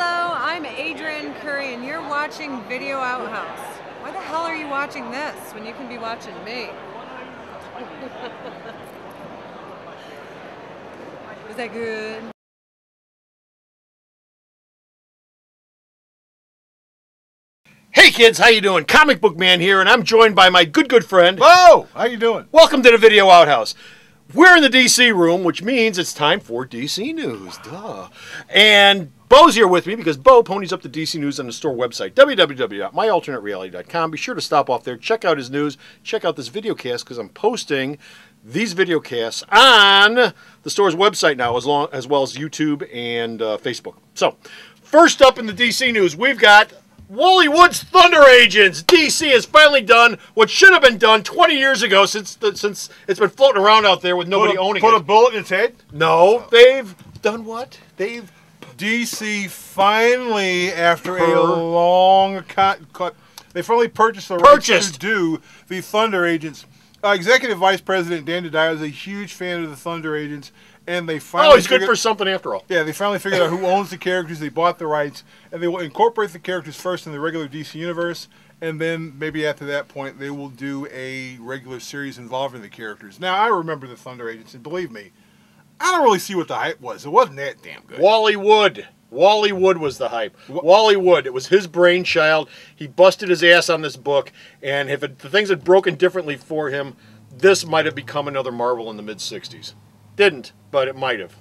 Hello, I'm Adrienne Curry and you're watching Video Outhouse. Why the hell are you watching this when you can be watching me? Was that good? Hey kids, how you doing? Comic Book Man here, and I'm joined by my good friend Bo! How you doing? Welcome to the Video Outhouse. We're in the DC room, which means it's time for DC News. Duh. And Bo's here with me because Bo ponies up the DC News on the store website, www.myalternatereality.com. Be sure to stop off there, check out his news, check out this videocast because I'm posting these videocasts on the store's website now, as well as YouTube and Facebook. So, first up in the DC News, we've got Wally Wood's Thunder Agents. DC has finally done what should have been done 20 years ago, since it's been floating around out there with nobody owning it. Put a bullet in its head? No, they've done what? DC finally, after a long cut, they finally purchased the rights to do the Thunder Agents. Executive Vice President Dan DiDio is a huge fan of the Thunder Agents, and they finally he's good for something after all. Yeah, they finally figured out who owns the characters. They bought the rights, and they will incorporate the characters first in the regular DC universe, and then maybe after that point they will do a regular series involving the characters. Now, I remember the Thunder Agents, and believe me, I don't really see what the hype was. It wasn't that damn good. Wally Wood was the hype. Wally Wood, it was his brainchild. He busted his ass on this book, and if the things had broken differently for him, this might have become another Marvel in the mid-'60s. Didn't, but it might have.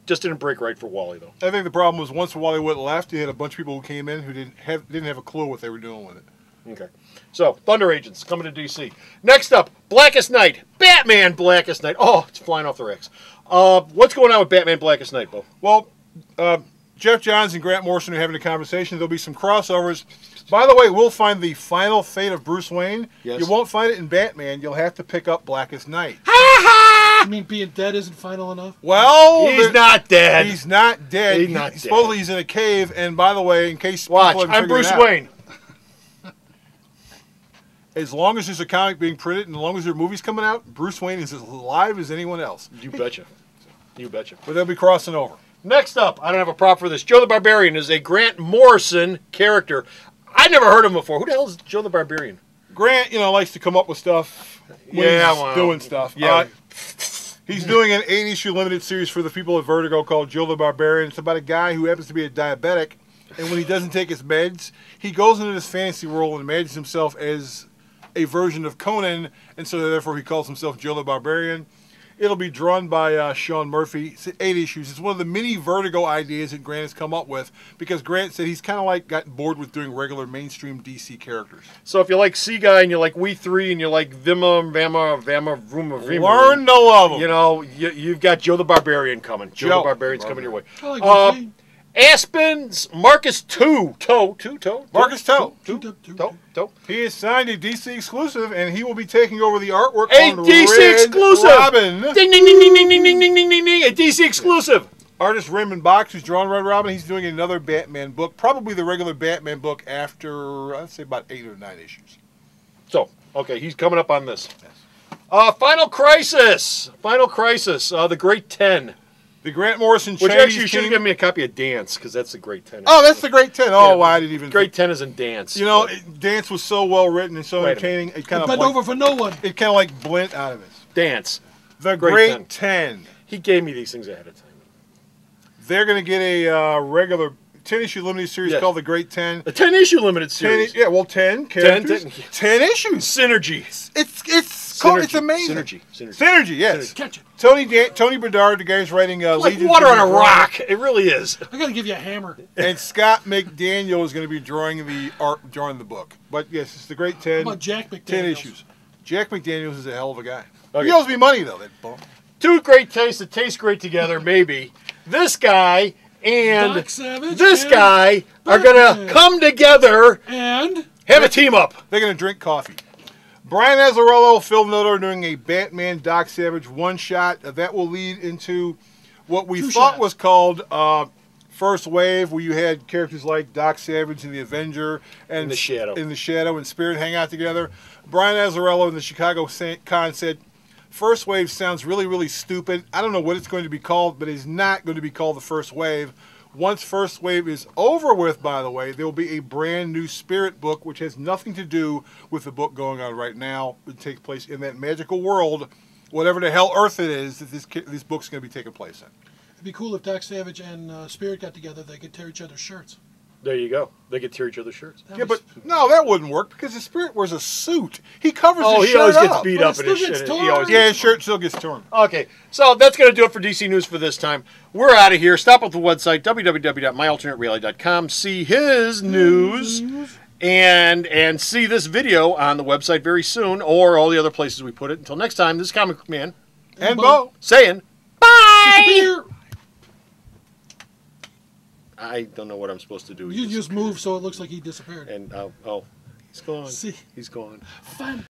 Just didn't break right for Wally, though. I think the problem was once Wally Wood left, you had a bunch of people who came in who didn't have a clue what they were doing with it. Okay. So, Thunder Agents coming to DC. Next up, Blackest Night. Batman Blackest Night. Oh, it's flying off the racks. What's going on with Batman Blackest Night, Bo? Well, Jeff Johns and Grant Morrison are having a conversation. There'll be some crossovers. By the way, we'll find the final fate of Bruce Wayne. Yes. You won't find it in Batman. You'll have to pick up Blackest Night. You mean being dead isn't final enough? Well, he's not dead. He's not dead. He's not dead. Supposedly he's in a cave. And by the way, in case watch, people haven't I'm figured Bruce it out, Wayne. As long as there's a comic being printed and as long as there are movies coming out, Bruce Wayne is as alive as anyone else. You betcha. You betcha. But they'll be crossing over. Next up, I don't have a prop for this. Joe the Barbarian is a Grant Morrison character. I never heard of him before. Who the hell is Joe the Barbarian? Grant, likes to come up with stuff when he's doing stuff. Yeah. He's doing an 8-issue limited series for the people at Vertigo called Joe the Barbarian. It's about a guy who happens to be a diabetic, and when he doesn't take his meds, he goes into this fantasy world and imagines himself as a version of Conan, and so therefore he calls himself Joe the Barbarian. It'll be drawn by Sean Murphy. It's 8 issues. It's one of the mini Vertigo ideas that Grant has come up with because Grant said he's kind of like gotten bored with doing regular mainstream DC characters. So if you like Seaguy and you like We Three and you like Vima, Vruma, learn to love him. You've got Joe the Barbarian coming. Joe the Barbarian's coming your way. I like Aspen's Marcus Marcus Toe. He is signed a DC exclusive, and he will be taking over the artwork A on DC Red exclusive. Robin. Ding ding ding ding ding ding ding ding ding ding. A DC exclusive. Artist Raymond Box, who's drawn Red Robin, he's doing another Batman book, probably the regular Batman book after, I'd say, about 8 or 9 issues. So, okay, he's coming up on this. Final Crisis. The Great 10. The Grant Morrison Which Chinese actually you should have given me a copy of Dance, because that's the Great 10. Oh, that's the Great 10. Oh, Yeah, wow, I didn't even... Great 10 is in Dance. Dance was so well written and so entertaining, it kind of bent over for no one. It kind of like blent out of it. Dance. The Great 10. He gave me these things ahead of time. They're going to get a regular 10-issue limited series called The Great 10. A 10-issue limited series. 10 characters. 10 issues. Synergy. It's amazing. Synergy, yes. Catch it. Tony Bedard, the guy who's writing Like Legion water on a rock. It really is. I gotta give you a hammer. And Scott McDaniel is going to be drawing the book. But yes, it's The Great 10. How about Jack McDaniels? 10 issues. Jack McDaniels is a hell of a guy. Okay. He owes me money, though, that bum. Two great tastes that taste great together, maybe. This guy and Doc Savage this and guy are going to come together and have a team up. They're going to drink coffee. Brian Azzarello, Phil Miller are doing a Batman Doc Savage one-shot. That will lead into what we thought was called First Wave, where you had characters like Doc Savage and the Avenger and In the Shadow and Spirit hang out together. Brian Azzarello in the Chicago Con said, First Wave sounds really, really stupid. I don't know what it's going to be called, but it's not going to be called the First Wave. Once First Wave is over with, by the way, there will be a brand new Spirit book, which has nothing to do with the book going on right now. It takes place in that magical world, whatever the hell Earth it is that this book's going to be taking place in. It'd be cool if Doc Savage and Spirit got together. They could tear each other's shirts. There you go. They could tear each other's shirts. Yeah, but no, that wouldn't work because the Spirit wears a suit. He covers his Oh, he shirt always up. gets beat But up it in his still gets shit. torn. He always Yeah, gets his shirt still gets torn. Okay, so that's going to do it for DC News for this time. We're out of here. Stop at the website, www.myalternatereality.com. See his news and see this video on the website very soon, or all the other places we put it. Until next time, this is Comic Book Man And Bo. saying bye! Disappear! I don't know what I'm supposed to do. You just move so it looks like he disappeared. And, he's gone. See. He's gone. Fun.